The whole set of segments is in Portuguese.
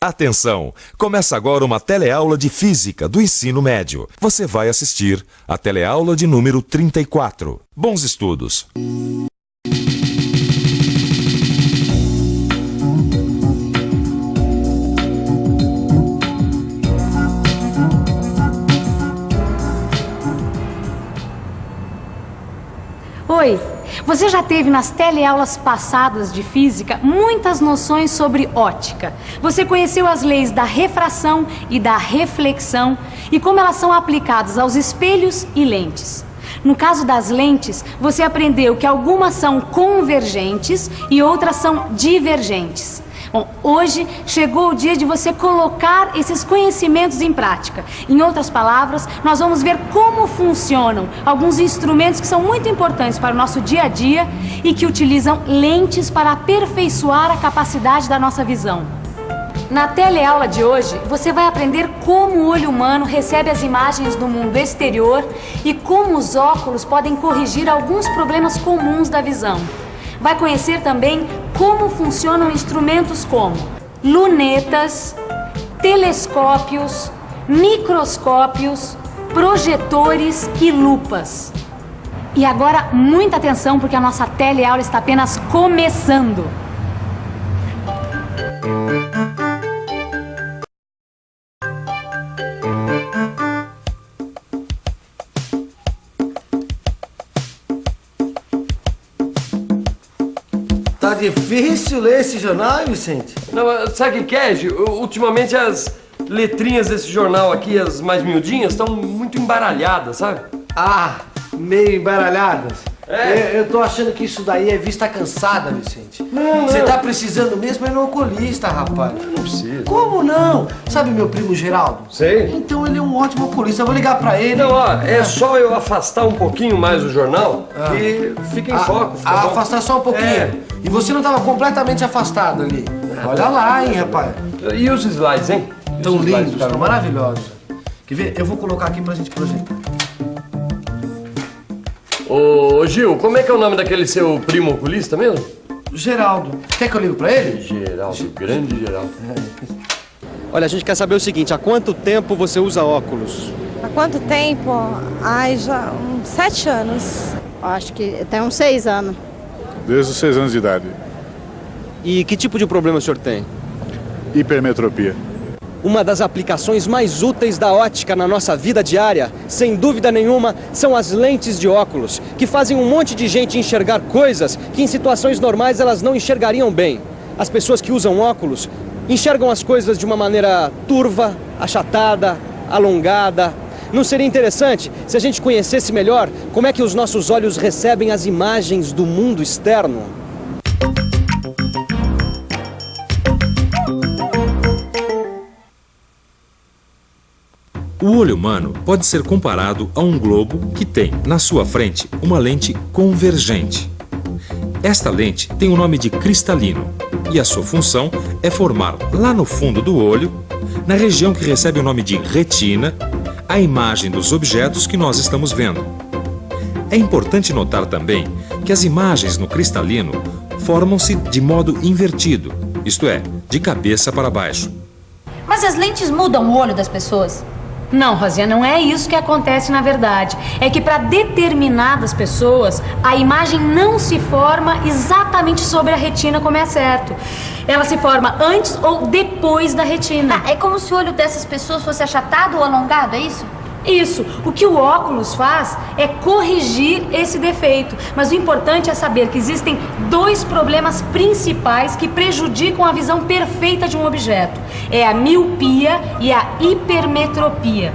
Atenção! Começa agora uma teleaula de Física do ensino médio. Você vai assistir a teleaula de número 34. Bons estudos! Oi! Você já teve nas teleaulas passadas de física muitas noções sobre ótica. Você conheceu as leis da refração e da reflexão e como elas são aplicadas aos espelhos e lentes. No caso das lentes, você aprendeu que algumas são convergentes e outras são divergentes. Bom, hoje chegou o dia de você colocar esses conhecimentos em prática. Em outras palavras, nós vamos ver como funcionam alguns instrumentos que são muito importantes para o nosso dia a dia e que utilizam lentes para aperfeiçoar a capacidade da nossa visão. Na teleaula de hoje, você vai aprender como o olho humano recebe as imagens do mundo exterior e como os óculos podem corrigir alguns problemas comuns da visão. Vai conhecer também como funcionam instrumentos como lunetas, telescópios, microscópios, projetores e lupas. E agora, muita atenção, porque a nossa teleaula está apenas começando. Tá difícil ler esse jornal, Vicente? Não, sabe o que é, Gil? Ultimamente as letrinhas desse jornal aqui, as mais miudinhas, estão muito embaralhadas, sabe? Ah, meio embaralhadas. É. Eu tô achando que isso daí é vista cansada, Vicente. Não. Você tá precisando mesmo é no oculista, rapaz. Não precisa. Como não? Sabe meu primo Geraldo? Sei. Então ele é um ótimo oculista. Eu vou ligar pra ele. Não, ó, é só eu afastar um pouquinho mais o jornal e fica em foco. Fica bom. Afastar só um pouquinho. É. E você não tava completamente afastado ali. Olha lá, hein, rapaz. E os slides, hein? Tão Os slides, lindos, tão maravilhosos. Quer ver? Eu vou colocar aqui pra gente projetar. Ô, Gil, como é que é o nome daquele seu primo oculista mesmo? Geraldo. Quer que eu ligo pra ele? Geraldo, grande Geraldo. Olha, a gente quer saber o seguinte, há quanto tempo você usa óculos? Há quanto tempo? Ai, já uns 7 anos. Acho que tem uns 6 anos. Desde os 6 anos de idade. E que tipo de problema o senhor tem? Hipermetropia. Uma das aplicações mais úteis da ótica na nossa vida diária, sem dúvida nenhuma, são as lentes de óculos, que fazem um monte de gente enxergar coisas que em situações normais elas não enxergariam bem. As pessoas que usam óculos enxergam as coisas de uma maneira turva, achatada, alongada. Não seria interessante se a gente conhecesse melhor como é que os nossos olhos recebem as imagens do mundo externo? O olho humano pode ser comparado a um globo que tem, na sua frente, uma lente convergente. Esta lente tem o nome de cristalino e a sua função é formar lá no fundo do olho, na região que recebe o nome de retina, a imagem dos objetos que nós estamos vendo. É importante notar também que as imagens no cristalino formam-se de modo invertido, isto é, de cabeça para baixo. Mas as lentes mudam o olho das pessoas? Não, Rosinha, não é isso que acontece na verdade. É que para determinadas pessoas, a imagem não se forma exatamente sobre a retina como é certo. Ela se forma antes ou depois da retina. É como se o olho dessas pessoas fosse achatado ou alongado, é isso? Isso. O que o óculos faz é corrigir esse defeito. Mas o importante é saber que existem 2 problemas principais que prejudicam a visão perfeita de um objeto. É a miopia e a hipermetropia.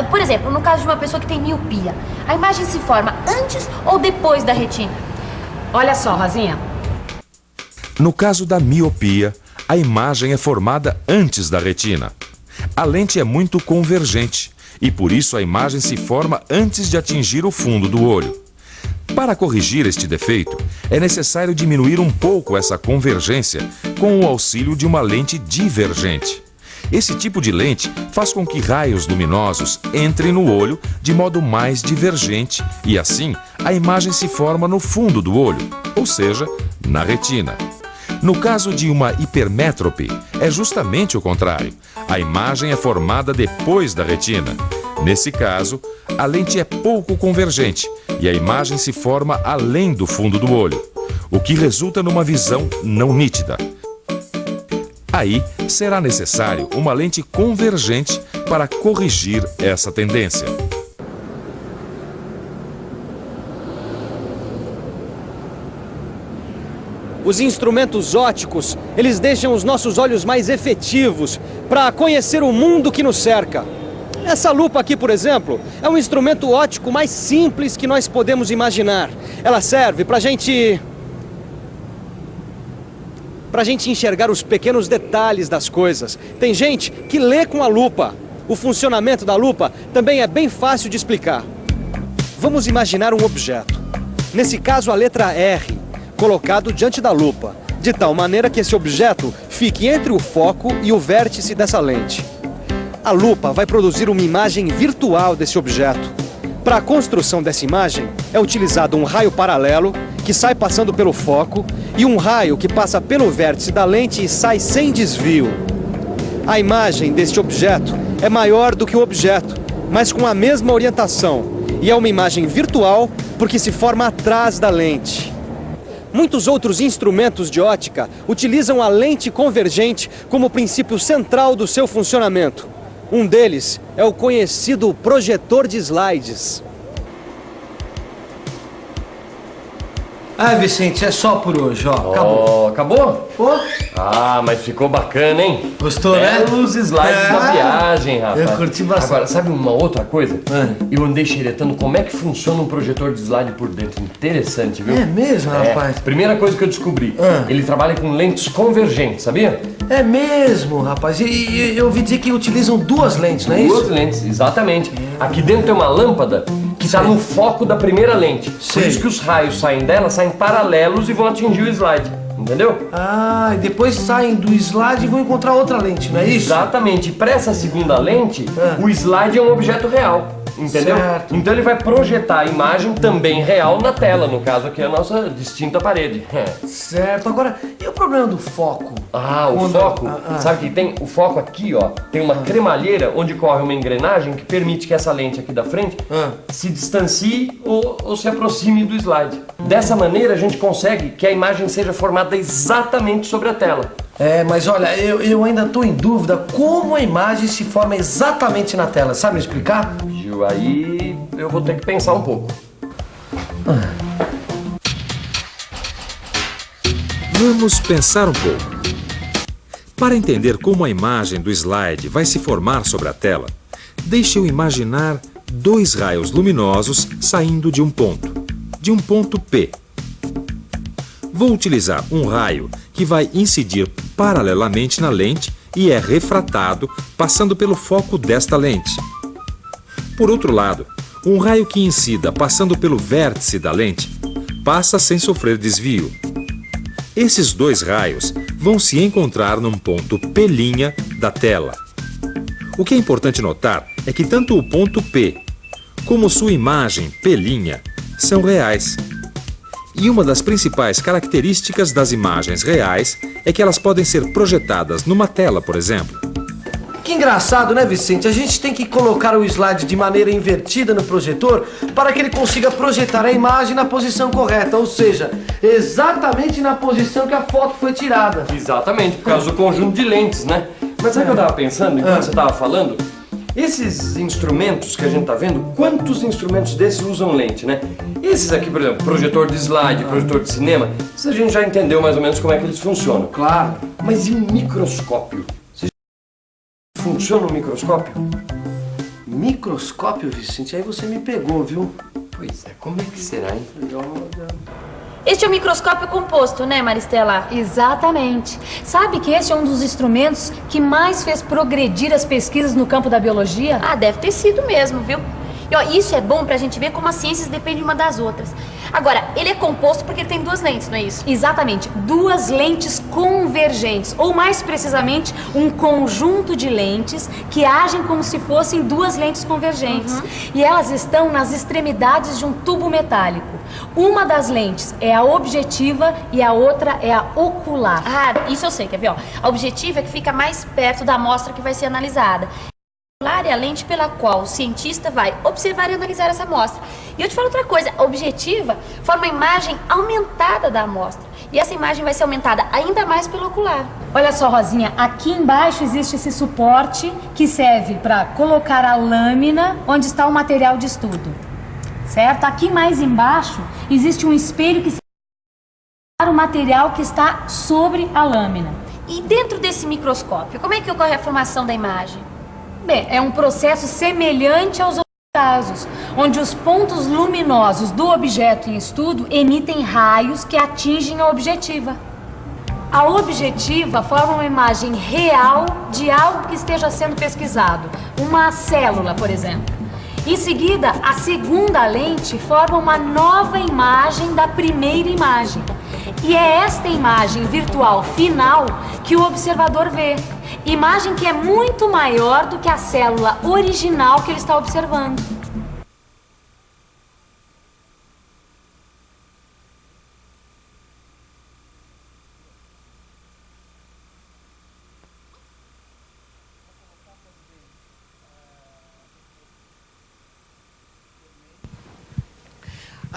Por exemplo, no caso de uma pessoa que tem miopia, a imagem se forma antes ou depois da retina? Olha só, Rosinha. No caso da miopia, a imagem é formada antes da retina. A lente é muito convergente e por isso a imagem se forma antes de atingir o fundo do olho. Para corrigir este defeito, é necessário diminuir um pouco essa convergência com o auxílio de uma lente divergente. Esse tipo de lente faz com que raios luminosos entrem no olho de modo mais divergente e assim a imagem se forma no fundo do olho, ou seja, na retina. No caso de uma hipermétrope, é justamente o contrário. A imagem é formada depois da retina. Nesse caso, a lente é pouco convergente e a imagem se forma além do fundo do olho, o que resulta numa visão não nítida. Aí, será necessário uma lente convergente para corrigir essa tendência. Os instrumentos ópticos, eles deixam os nossos olhos mais efetivos para conhecer o mundo que nos cerca. Essa lupa aqui, por exemplo, é um instrumento óptico mais simples que nós podemos imaginar. Ela serve para a gente enxergar os pequenos detalhes das coisas. Tem gente que lê com a lupa. O funcionamento da lupa também é bem fácil de explicar. Vamos imaginar um objeto. Nesse caso, a letra R, colocado diante da lupa, de tal maneira que esse objeto fique entre o foco e o vértice dessa lente. A lupa vai produzir uma imagem virtual desse objeto. Para a construção dessa imagem, é utilizado um raio paralelo, que sai passando pelo foco, e um raio que passa pelo vértice da lente e sai sem desvio. A imagem deste objeto é maior do que o objeto, mas com a mesma orientação, e é uma imagem virtual porque se forma atrás da lente. Muitos outros instrumentos de ótica utilizam a lente convergente como princípio central do seu funcionamento. Um deles é o conhecido projetor de slides. Ah, Vicente, é só por hoje, ó. Acabou. Acabou? Pô? Ah, mas ficou bacana, hein? Gostou, né? Belos slides da viagem, rapaz. Eu curti bastante. Agora, sabe uma outra coisa? Eu andei xeretando como é que funciona um projetor de slide por dentro. Interessante, viu? É mesmo, rapaz? Primeira coisa que eu descobri, ele trabalha com lentes convergentes, sabia? É mesmo, rapaz. E eu ouvi dizer que utilizam duas lentes, não é isso? Duas lentes, exatamente. Aqui dentro tem uma lâmpada que está no foco da primeira lente. Por isso que os raios saem dela, saem paralelos e vão atingir o slide. Entendeu? Ah, e depois saem do slide e vão encontrar outra lente, não é isso? Exatamente. E para essa segunda lente, o slide é um objeto real. Entendeu? Certo. Então ele vai projetar a imagem também real na tela, no caso aqui é a nossa distinta parede. Certo. Agora, e o problema do foco? Ah, o foco? Sabe que tem? O foco aqui, ó, tem uma cremalheira onde corre uma engrenagem que permite que essa lente aqui da frente se distancie ou se aproxime do slide. Dessa maneira a gente consegue que a imagem seja formada exatamente sobre a tela. É, mas olha, eu ainda estou em dúvida como a imagem se forma exatamente na tela. Sabe me explicar? Gil, aí eu vou ter que pensar um pouco. Vamos pensar um pouco. Para entender como a imagem do slide vai se formar sobre a tela, deixe eu imaginar dois raios luminosos saindo de um ponto P. Vou utilizar um raio que vai incidir paralelamente na lente e é refratado passando pelo foco desta lente. Por outro lado, um raio que incida passando pelo vértice da lente passa sem sofrer desvio. Esses dois raios vão se encontrar num ponto P' da tela. O que é importante notar é que tanto o ponto P como sua imagem P' são reais. E uma das principais características das imagens reais é que elas podem ser projetadas numa tela, por exemplo. Que engraçado, né, Vicente? A gente tem que colocar o slide de maneira invertida no projetor para que ele consiga projetar a imagem na posição correta, ou seja, exatamente na posição que a foto foi tirada. Exatamente, por causa do conjunto de lentes, né? Mas sabe o que eu estava pensando enquanto você estava falando? Esses instrumentos que a gente está vendo, quantos instrumentos desses usam lente, né? Esses aqui, por exemplo, projetor de slide, projetor de cinema, isso a gente já entendeu mais ou menos como é que eles funcionam. Claro. Mas e um microscópio? Funciona um microscópio? Microscópio, Vicente? Aí você me pegou, viu? Pois é, como é que será, hein? Este é o microscópio composto, né, Maristela? Exatamente. Sabe que este é um dos instrumentos que mais fez progredir as pesquisas no campo da biologia? Ah, deve ter sido mesmo, viu? E ó, isso é bom pra gente ver como as ciências dependem uma das outras. Agora, ele é composto porque ele tem duas lentes, não é isso? Exatamente. Duas lentes convergentes, ou mais precisamente, um conjunto de lentes que agem como se fossem duas lentes convergentes. E elas estão nas extremidades de um tubo metálico. Uma das lentes é a objetiva e a outra é a ocular. Ah, isso eu sei, quer ver? Ó, a objetiva é que fica mais perto da amostra que vai ser analisada. A ocular é a lente pela qual o cientista vai observar e analisar essa amostra. E eu te falo outra coisa, a objetiva forma a imagem aumentada da amostra. E essa imagem vai ser aumentada ainda mais pelo ocular. Olha só, Rosinha, aqui embaixo existe esse suporte que serve para colocar a lâmina onde está o material de estudo. Certo? Aqui mais embaixo existe um espelho que serve para o material que está sobre a lâmina. E dentro desse microscópio, como é que ocorre a formação da imagem? Bem, é um processo semelhante aos outros casos, onde os pontos luminosos do objeto em estudo emitem raios que atingem a objetiva. A objetiva forma uma imagem real de algo que esteja sendo pesquisado, uma célula, por exemplo. Em seguida, a segunda lente forma uma nova imagem da primeira imagem. E é esta imagem virtual final que o observador vê. Imagem que é muito maior do que a célula original que ele está observando.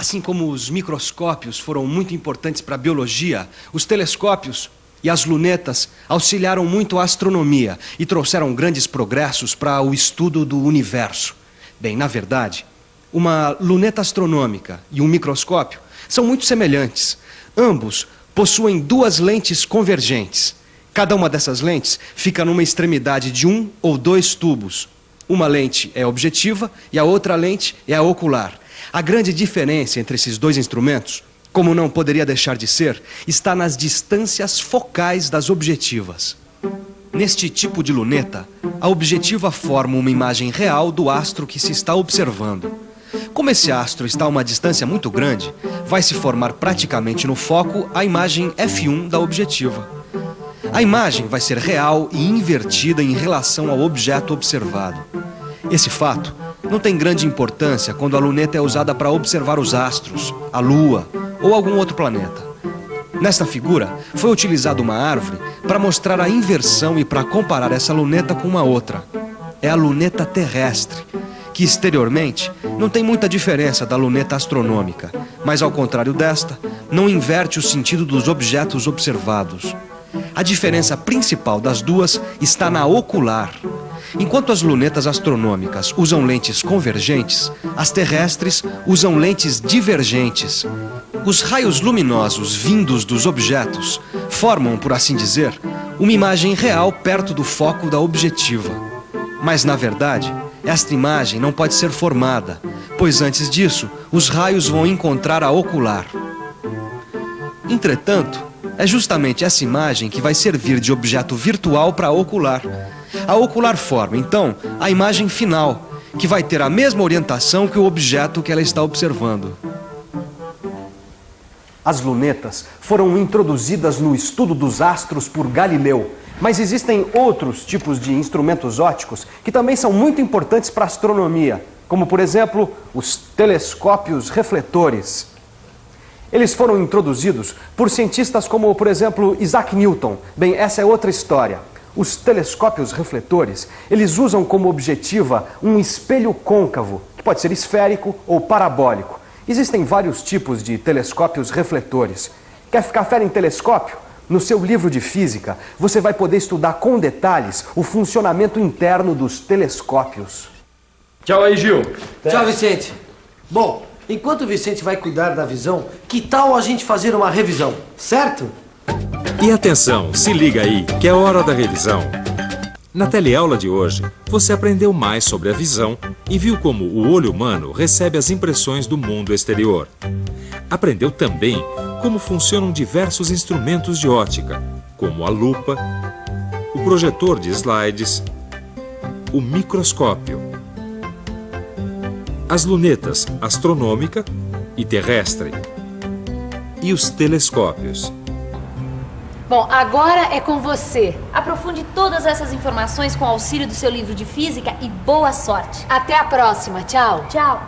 Assim como os microscópios foram muito importantes para a biologia, os telescópios e as lunetas auxiliaram muito a astronomia e trouxeram grandes progressos para o estudo do universo. Bem, na verdade, uma luneta astronômica e um microscópio são muito semelhantes. Ambos possuem duas lentes convergentes. Cada uma dessas lentes fica numa extremidade de um ou dois tubos. Uma lente é objetiva e a outra lente é a ocular. A grande diferença entre esses dois instrumentos, como não poderia deixar de ser, está nas distâncias focais das objetivas. Neste tipo de luneta, a objetiva forma uma imagem real do astro que se está observando. Como esse astro está a uma distância muito grande, vai se formar praticamente no foco a imagem F1 da objetiva. A imagem vai ser real e invertida em relação ao objeto observado. Esse fato não tem grande importância quando a luneta é usada para observar os astros, a Lua ou algum outro planeta. Nesta figura, foi utilizada uma árvore para mostrar a inversão e para comparar essa luneta com uma outra. É a luneta terrestre, que exteriormente não tem muita diferença da luneta astronômica, mas ao contrário desta, não inverte o sentido dos objetos observados. A diferença principal das duas está na ocular. Enquanto as lunetas astronômicas usam lentes convergentes, as terrestres usam lentes divergentes. Os raios luminosos vindos dos objetos formam, por assim dizer, uma imagem real perto do foco da objetiva. Mas, na verdade, esta imagem não pode ser formada, pois antes disso, os raios vão encontrar a ocular. Entretanto, é justamente essa imagem que vai servir de objeto virtual para a ocular. A ocular forma, então, a imagem final, que vai ter a mesma orientação que o objeto que ela está observando. As lunetas foram introduzidas no estudo dos astros por Galileu, mas existem outros tipos de instrumentos ópticos que também são muito importantes para a astronomia, como, por exemplo, os telescópios refletores. Eles foram introduzidos por cientistas como, por exemplo, Isaac Newton. Bem, essa é outra história. Os telescópios refletores, eles usam como objetiva um espelho côncavo, que pode ser esférico ou parabólico. Existem vários tipos de telescópios refletores. Quer ficar fera em telescópio? No seu livro de física, você vai poder estudar com detalhes o funcionamento interno dos telescópios. Tchau aí, Gil. Tchau, Vicente. Bom, enquanto o Vicente vai cuidar da visão, que tal a gente fazer uma revisão, certo? E atenção, se liga aí, que é hora da revisão. Na teleaula de hoje, você aprendeu mais sobre a visão e viu como o olho humano recebe as impressões do mundo exterior. Aprendeu também como funcionam diversos instrumentos de óptica, como a lupa, o projetor de slides, o microscópio, as lunetas astronômica e terrestre e os telescópios. Bom, agora é com você. Aprofunde todas essas informações com o auxílio do seu livro de física e boa sorte. Até a próxima. Tchau. Tchau.